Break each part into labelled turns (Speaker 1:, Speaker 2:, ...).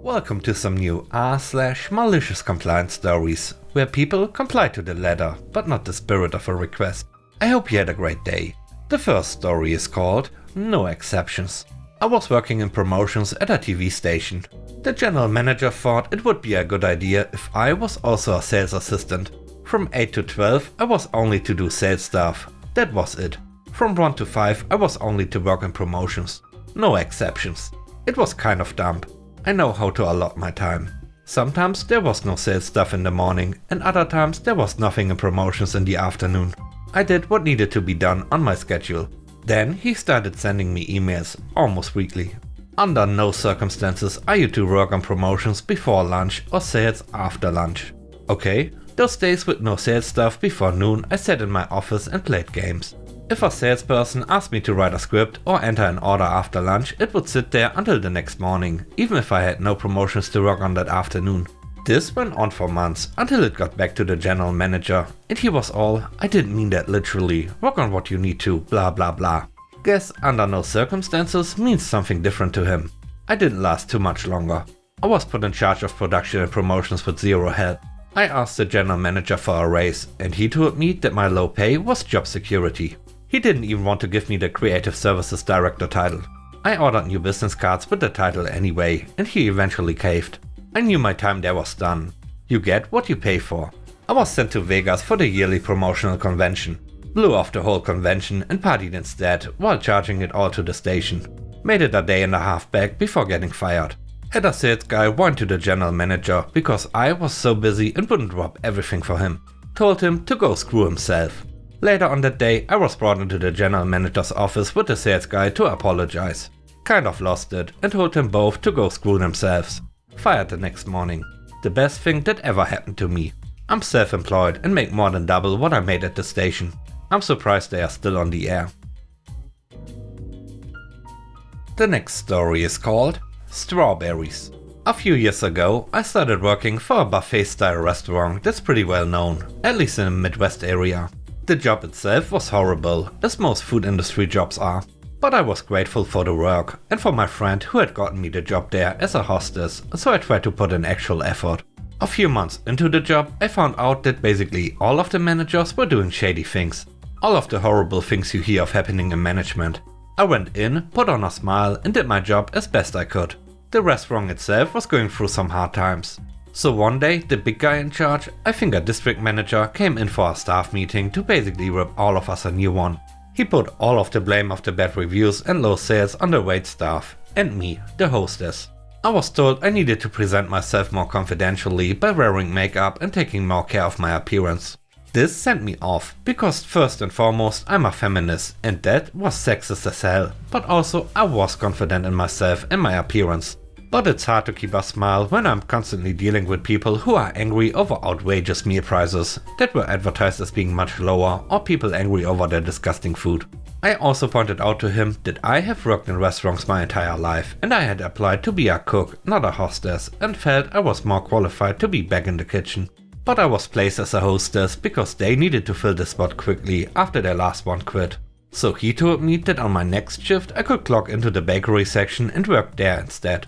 Speaker 1: Welcome to some new r/malicious compliance stories, where people comply to the letter, but not the spirit of a request. I hope you had a great day. The first story is called No Exceptions. I was working in promotions at a TV station. The general manager thought it would be a good idea if I was also a sales assistant. From 8 to 12 I was only to do sales stuff. That was it. From 1 to 5 I was only to work in promotions. No exceptions. It was kind of dumb. I know how to allot my time. Sometimes there was no sales stuff in the morning, and other times there was nothing in promotions in the afternoon. I did what needed to be done on my schedule. Then he started sending me emails, almost weekly. Under no circumstances are you to work on promotions before lunch or sales after lunch. Okay, those days with no sales stuff before noon I sat in my office and played games. If a salesperson asked me to write a script or enter an order after lunch, it would sit there until the next morning, even if I had no promotions to work on that afternoon. This went on for months, until it got back to the general manager, and he was all, "I didn't mean that literally, work on what you need to, blah blah blah." Guess under no circumstances means something different to him. I didn't last too much longer. I was put in charge of production and promotions with zero help. I asked the general manager for a raise, and he told me that my low pay was job security. He didn't even want to give me the Creative Services Director title. I ordered new business cards with the title anyway, and he eventually caved. I knew my time there was done. You get what you pay for. I was sent to Vegas for the yearly promotional convention. Blew off the whole convention and partied instead, while charging it all to the station. Made it a day and a half back before getting fired. Had a sales guy whine to the general manager because I was so busy and wouldn't drop everything for him. Told him to go screw himself. Later on that day I was brought into the general manager's office with the sales guy to apologize. Kind of lost it and told them both to go screw themselves. Fired the next morning. The best thing that ever happened to me. I'm self-employed and make more than double what I made at the station. I'm surprised they are still on the air. The next story is called Strawberries. A few years ago I started working for a buffet-style restaurant that's pretty well known, at least in the Midwest area. The job itself was horrible, as most food industry jobs are. But I was grateful for the work, and for my friend who had gotten me the job there as a hostess, so I tried to put in actual effort. A few months into the job I found out that basically all of the managers were doing shady things. All of the horrible things you hear of happening in management. I went in, put on a smile and did my job as best I could. The restaurant itself was going through some hard times. So one day, the big guy in charge, I think a district manager, came in for a staff meeting to basically rip all of us a new one. He put all of the blame of the bad reviews and low sales on the wait staff, and me, the hostess. I was told I needed to present myself more confidentially by wearing makeup and taking more care of my appearance. This sent me off, because first and foremost I'm a feminist, and that was sexist as hell, but also I was confident in myself and my appearance. But it's hard to keep a smile when I'm constantly dealing with people who are angry over outrageous meal prices that were advertised as being much lower, or people angry over their disgusting food. I also pointed out to him that I have worked in restaurants my entire life and I had applied to be a cook, not a hostess, and felt I was more qualified to be back in the kitchen. But I was placed as a hostess because they needed to fill the spot quickly after their last one quit. So he told me that on my next shift I could clock into the bakery section and work there instead.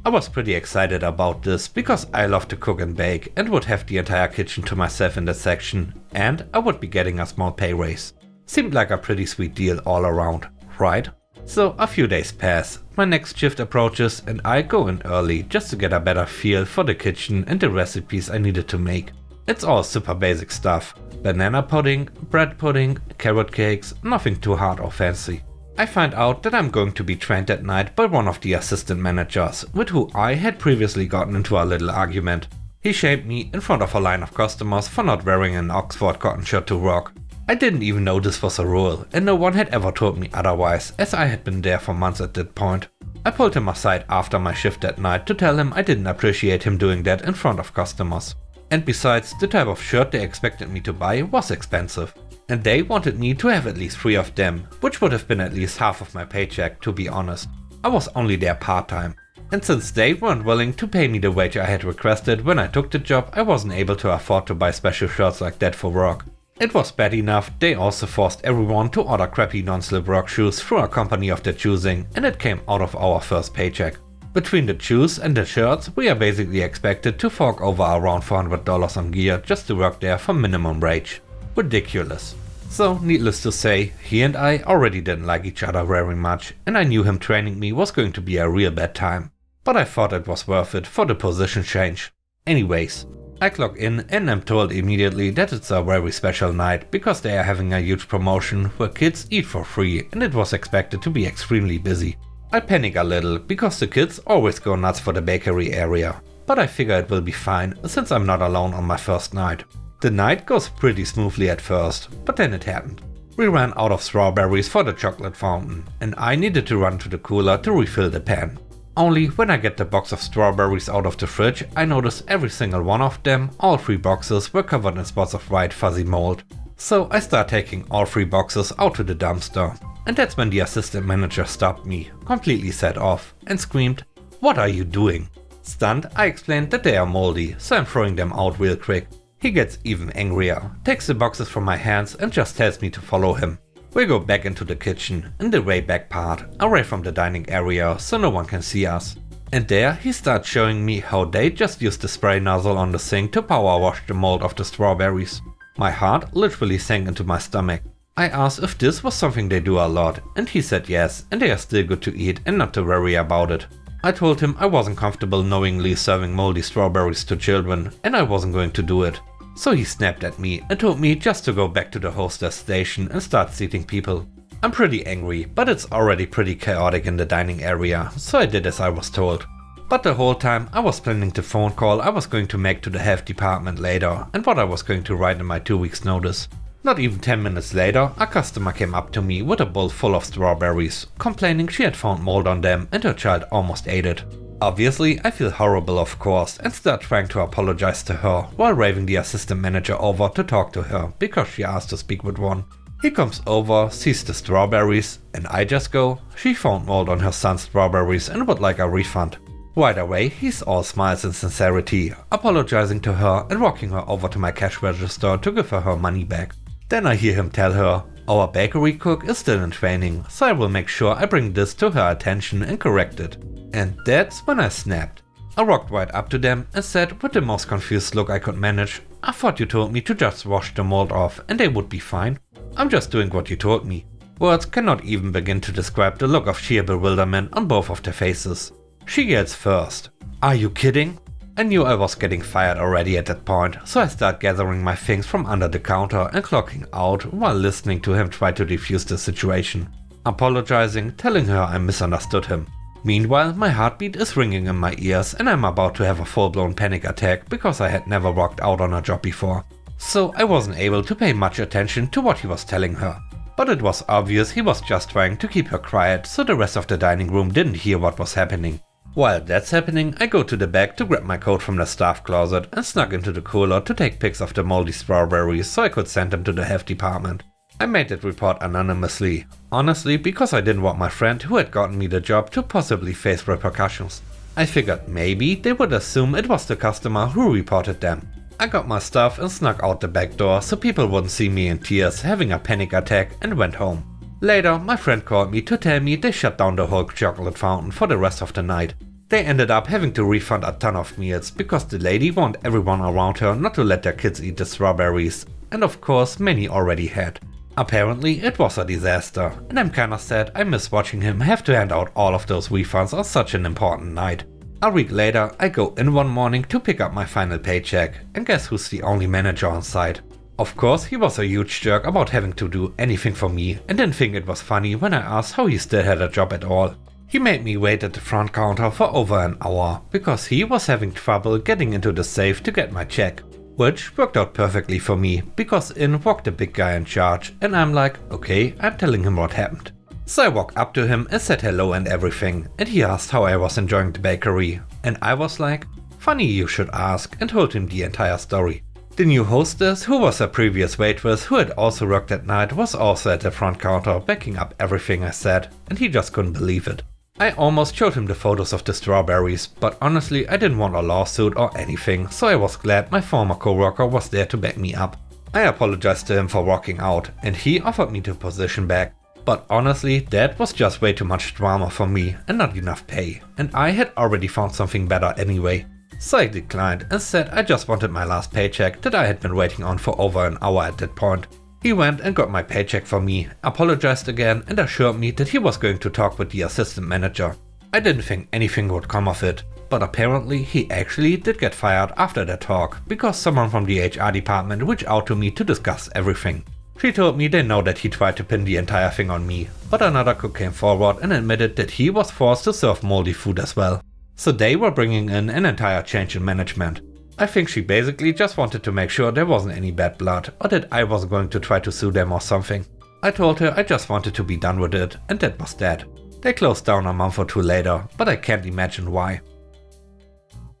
Speaker 1: I was pretty excited about this because I love to cook and bake and would have the entire kitchen to myself in that section, and I would be getting a small pay raise. Seemed like a pretty sweet deal all around, right? So a few days pass, my next shift approaches and I go in early just to get a better feel for the kitchen and the recipes I needed to make. It's all super basic stuff. Banana pudding, bread pudding, carrot cakes, nothing too hard or fancy. I find out that I'm going to be trained that night by one of the assistant managers, with who I had previously gotten into a little argument. He shamed me in front of a line of customers for not wearing an Oxford cotton shirt to work. I didn't even know this was a rule, and no one had ever told me otherwise, as I had been there for months at that point. I pulled him aside after my shift that night to tell him I didn't appreciate him doing that in front of customers. And besides, the type of shirt they expected me to buy was expensive. And they wanted me to have at least 3 of them, which would have been at least half of my paycheck, to be honest. I was only there part-time. And since they weren't willing to pay me the wage I had requested when I took the job, I wasn't able to afford to buy special shirts like that for work. It was bad enough, they also forced everyone to order crappy non-slip work shoes through a company of their choosing, and it came out of our first paycheck. Between the shoes and the shirts, we are basically expected to fork over around $400 on gear just to work there for minimum wage. Ridiculous. So, needless to say, he and I already didn't like each other very much, and I knew him training me was going to be a real bad time. But I thought it was worth it for the position change. Anyways, I clock in and am told immediately that it's a very special night because they are having a huge promotion where kids eat for free and it was expected to be extremely busy. I panic a little because the kids always go nuts for the bakery area, but I figure it will be fine since I'm not alone on my first night. The night goes pretty smoothly at first, but then it happened. We ran out of strawberries for the chocolate fountain and I needed to run to the cooler to refill the pan. Only when I get the box of strawberries out of the fridge, I notice every single one of them, all 3 boxes, were covered in spots of white fuzzy mold. So I start taking all 3 boxes out to the dumpster. And that's when the assistant manager stopped me, completely set off, and screamed, "What are you doing?" Stunned, I explained that they are moldy, so I'm throwing them out real quick. He gets even angrier, takes the boxes from my hands and just tells me to follow him. We go back into the kitchen, in the way back part, away from the dining area so no one can see us. And there he starts showing me how they just used the spray nozzle on the sink to power wash the mold of the strawberries. My heart literally sank into my stomach. I asked if this was something they do a lot, and he said yes, and they are still good to eat and not to worry about it. I told him I wasn't comfortable knowingly serving moldy strawberries to children, and I wasn't going to do it. So he snapped at me and told me just to go back to the hostess station and start seating people. I'm pretty angry, but it's already pretty chaotic in the dining area, so I did as I was told. But the whole time I was planning the phone call I was going to make to the health department later and what I was going to write in my 2 weeks notice. Not even 10 minutes later, a customer came up to me with a bowl full of strawberries, complaining she had found mold on them and her child almost ate it. Obviously, I feel horrible of course and start trying to apologize to her while waving the assistant manager over to talk to her because she asked to speak with one. He comes over, sees the strawberries, and I just go, "She found mold on her son's strawberries and would like a refund." Right away, he's all smiles and sincerity, apologizing to her and walking her over to my cash register to give her money back. Then I hear him tell her, "Our bakery cook is still in training, so I will make sure I bring this to her attention and correct it." And that's when I snapped. I walked right up to them and said with the most confused look I could manage, "I thought you told me to just wash the mold off and they would be fine. I'm just doing what you told me." Words cannot even begin to describe the look of sheer bewilderment on both of their faces. She yells first, "Are you kidding?" I knew I was getting fired already at that point, so I start gathering my things from under the counter and clocking out while listening to him try to defuse the situation. Apologizing, telling her I misunderstood him. Meanwhile, my heartbeat is ringing in my ears and I'm about to have a full-blown panic attack because I had never walked out on a job before. So I wasn't able to pay much attention to what he was telling her. But it was obvious he was just trying to keep her quiet so the rest of the dining room didn't hear what was happening. While that's happening, I go to the back to grab my coat from the staff closet and snuck into the cooler to take pics of the moldy strawberries so I could send them to the health department. I made that report anonymously, honestly because I didn't want my friend who had gotten me the job to possibly face repercussions. I figured maybe they would assume it was the customer who reported them. I got my stuff and snuck out the back door so people wouldn't see me in tears having a panic attack and went home. Later, my friend called me to tell me they shut down the whole chocolate fountain for the rest of the night. They ended up having to refund a ton of meals because the lady warned everyone around her not to let their kids eat the strawberries, and of course many already had. Apparently it was a disaster, and I'm kinda sad I miss watching him have to hand out all of those refunds on such an important night. A week later, I go in one morning to pick up my final paycheck, and guess who's the only manager on site? Of course, he was a huge jerk about having to do anything for me and didn't think it was funny when I asked how he still had a job at all. He made me wait at the front counter for over an hour because he was having trouble getting into the safe to get my check. Which worked out perfectly for me because in walked the big guy in charge and I'm like, okay, I'm telling him what happened. So I walked up to him and said hello and everything, and he asked how I was enjoying the bakery, and I was like, funny you should ask, and told him the entire story. The new hostess, who was a previous waitress who had also worked that night, was also at the front counter backing up everything I said, and he just couldn't believe it. I almost showed him the photos of the strawberries, but honestly I didn't want a lawsuit or anything, so I was glad my former coworker was there to back me up. I apologized to him for walking out, and he offered me the position back. But honestly, that was just way too much drama for me and not enough pay, and I had already found something better anyway. So I declined and said I just wanted my last paycheck that I had been waiting on for over an hour at that point. He went and got my paycheck for me, apologized again and assured me that he was going to talk with the assistant manager. I didn't think anything would come of it, but apparently he actually did get fired after that talk because someone from the HR department reached out to me to discuss everything. She told me they know that he tried to pin the entire thing on me, but another cook came forward and admitted that he was forced to serve moldy food as well. So they were bringing in an entire change in management. I think she basically just wanted to make sure there wasn't any bad blood or that I wasn't going to try to sue them or something. I told her I just wanted to be done with it, and that was that. They closed down a month or two later, but I can't imagine why.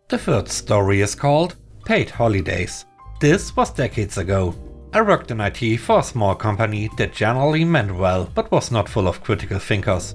Speaker 1: The third story is called Paid Holidays. This was decades ago. I worked in IT for a small company that generally meant well but was not full of critical thinkers.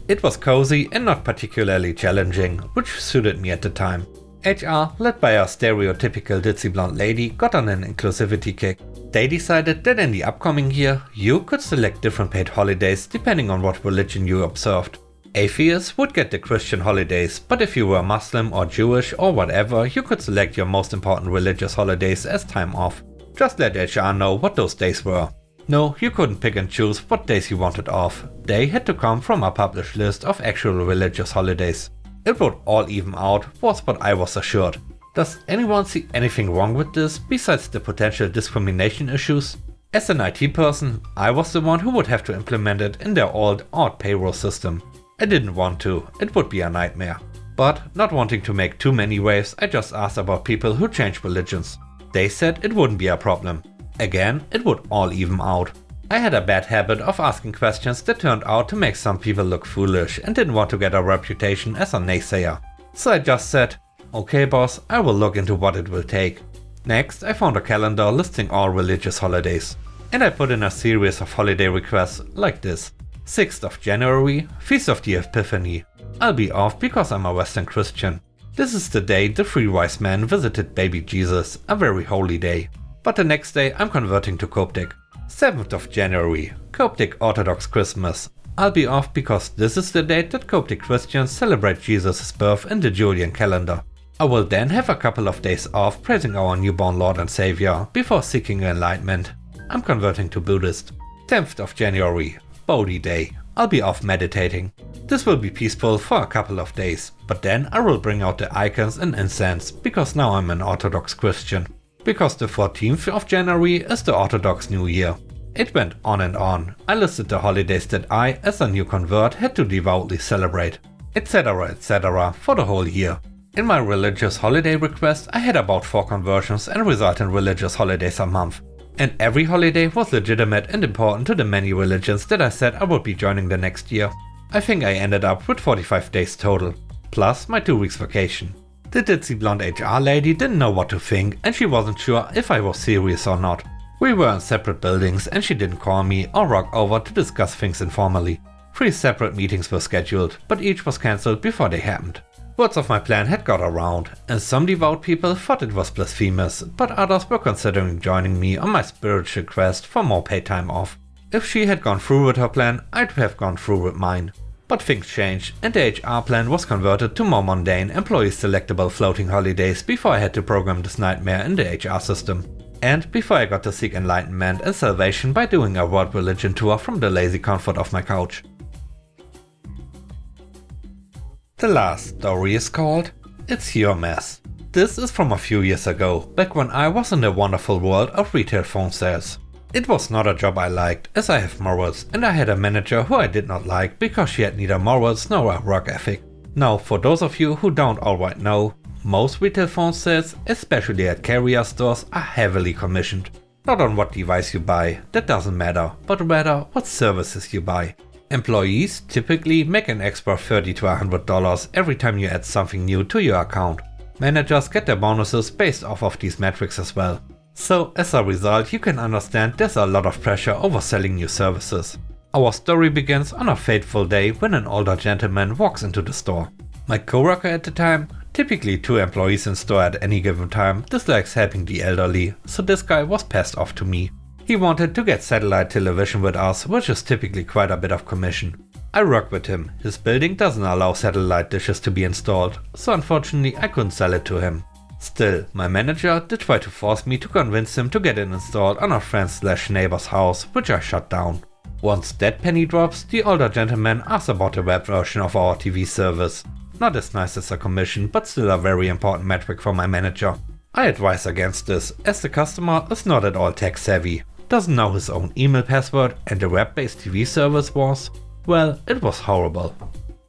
Speaker 1: It was cozy and not particularly challenging, which suited me at the time. HR, led by a stereotypical ditzy blonde lady, got on an inclusivity kick. They decided that in the upcoming year, you could select different paid holidays depending on what religion you observed. Atheists would get the Christian holidays, but if you were Muslim or Jewish or whatever, you could select your most important religious holidays as time off. Just let HR know what those days were. No, you couldn't pick and choose what days you wanted off. They had to come from a published list of actual religious holidays. It would all even out, was what I was assured. Does anyone see anything wrong with this besides the potential discrimination issues? As an IT person, I was the one who would have to implement it in their old odd payroll system. I didn't want to, it would be a nightmare. But not wanting to make too many waves, I just asked about people who change religions. They said it wouldn't be a problem. Again, it would all even out. I had a bad habit of asking questions that turned out to make some people look foolish and didn't want to get a reputation as a naysayer. So I just said, okay boss, I will look into what it will take. Next, I found a calendar listing all religious holidays. And I put in a series of holiday requests like this. 6th of January, Feast of the Epiphany. I'll be off because I'm a Western Christian. This is the day the three wise men visited baby Jesus, a very holy day. But the next day I'm converting to Coptic. 7th of January, Coptic Orthodox Christmas. I'll be off because this is the date that Coptic Christians celebrate Jesus' birth in the Julian calendar. I will then have a couple of days off praising our newborn Lord and Savior before seeking enlightenment. I'm converting to Buddhist. 10th of January, Bodhi Day. I'll be off meditating. This will be peaceful for a couple of days, but then I will bring out the icons and incense because now I'm an Orthodox Christian. Because the 14th of January is the Orthodox New Year. It went on and on. I listed the holidays that I, as a new convert, had to devoutly celebrate, etc. for the whole year. In my religious holiday request, I had about 4 conversions and resultant religious holidays a month. And every holiday was legitimate and important to the many religions that I said I would be joining the next year. I think I ended up with 45 days total, plus my 2 weeks vacation. The ditzy blonde HR lady didn't know what to think and she wasn't sure if I was serious or not. We were in separate buildings and she didn't call me or walk over to discuss things informally. 3 separate meetings were scheduled, but each was cancelled before they happened. Words of my plan had got around, and some devout people thought it was blasphemous, but others were considering joining me on my spiritual quest for more paid time off. If she had gone through with her plan, I'd have gone through with mine. But things changed, and the HR plan was converted to more mundane, employee-selectable floating holidays before I had to program this nightmare in the HR system. And before I got to seek enlightenment and salvation by doing a world religion tour from the lazy comfort of my couch. The last story is called It's Your Mess. This is from a few years ago, back when I was in the wonderful world of retail phone sales. It was not a job I liked, as I have morals, and I had a manager who I did not like because she had neither morals nor a work ethic. Now, for those of you who don't alright know, most retail phone sales, especially at carrier stores, are heavily commissioned. Not on what device you buy, that doesn't matter, but rather what services you buy. Employees typically make an extra $30 to $100 every time you add something new to your account. Managers get their bonuses based off of these metrics as well. So as a result, you can understand there's a lot of pressure over selling new services. Our story begins on a fateful day when an older gentleman walks into the store. My coworker at the time, typically 2 employees in store at any given time, dislikes helping the elderly, so this guy was passed off to me. He wanted to get satellite television with us, which is typically quite a bit of commission. I worked with him. His building doesn't allow satellite dishes to be installed, so unfortunately I couldn't sell it to him. Still, my manager did try to force me to convince him to get it installed on our friend/neighbor's house, which I shut down. Once that penny drops, the older gentleman asks about the web version of our TV service. Not as nice as a commission, but still a very important metric for my manager. I advise against this, as the customer is not at all tech savvy, doesn't know his own email password, and the web-based TV service was, well, it was horrible.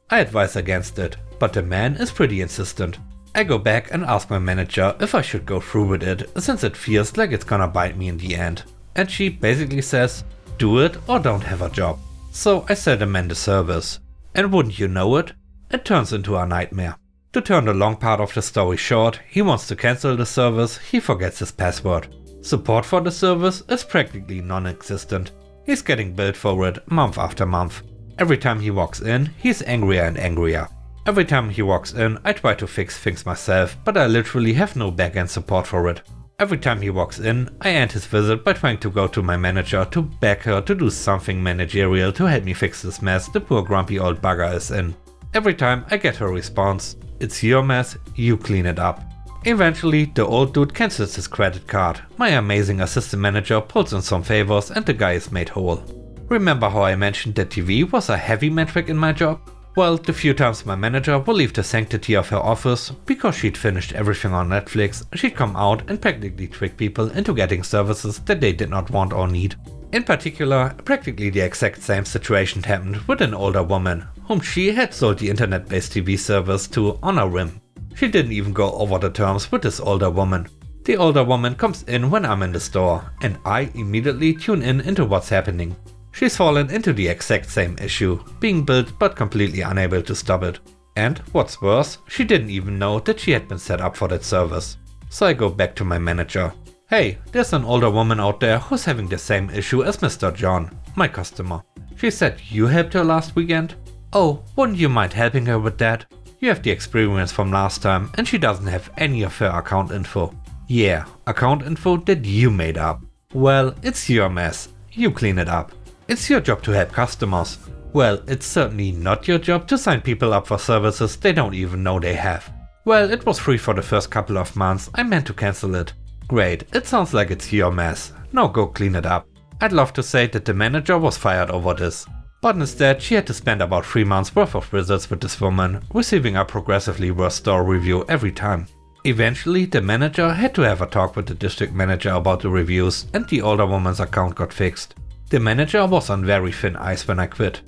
Speaker 1: I advise against it, but the man is pretty insistent. I go back and ask my manager if I should go through with it, since it feels like it's gonna bite me in the end. And she basically says, do it or don't have a job. So I sell the man the service. And wouldn't you know it? It turns into a nightmare. To turn the long part of the story short, he wants to cancel the service, he forgets his password. Support for the service is practically non-existent. He's getting billed for it month after month. Every time he walks in, he's angrier and angrier. Every time he walks in, I try to fix things myself, but I literally have no backend support for it. Every time he walks in, I end his visit by trying to go to my manager to beg her to do something managerial to help me fix this mess the poor grumpy old bugger is in. Every time I get her response, it's your mess, you clean it up. Eventually, the old dude cancels his credit card, my amazing assistant manager pulls in some favors and the guy is made whole. Remember how I mentioned that TV was a heavy metric in my job? Well, the few times my manager will leave the sanctity of her office, because she'd finished everything on Netflix, she'd come out and practically trick people into getting services that they did not want or need. In particular, practically the exact same situation happened with an older woman, whom she had sold the internet-based TV service to on a whim. She didn't even go over the terms with this older woman. The older woman comes in when I'm in the store, and I immediately tune in into what's happening. She's fallen into the exact same issue, being billed but completely unable to stop it. And what's worse, she didn't even know that she had been set up for that service. So I go back to my manager. Hey, there's an older woman out there who's having the same issue as Mr. John, my customer. She said you helped her last weekend? Oh, wouldn't you mind helping her with that? You have the experience from last time and she doesn't have any of her account info. Yeah, account info that you made up. Well, it's your mess. You clean it up. It's your job to help customers. Well, it's certainly not your job to sign people up for services they don't even know they have. Well, it was free for the first couple of months, I meant to cancel it. Great, it sounds like it's your mess. Now go clean it up. I'd love to say that the manager was fired over this. But instead she had to spend about 3 months worth of visits with this woman, receiving a progressively worse store review every time. Eventually the manager had to have a talk with the district manager about the reviews and the older woman's account got fixed. The manager was on very thin ice when I quit.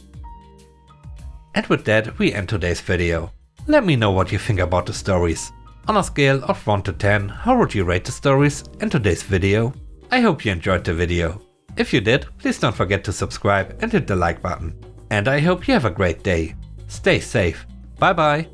Speaker 1: And with that we end today's video. Let me know what you think about the stories. On a scale of 1 to 10, how would you rate the stories and today's video? I hope you enjoyed the video. If you did, please don't forget to subscribe and hit the like button. And I hope you have a great day. Stay safe. Bye bye.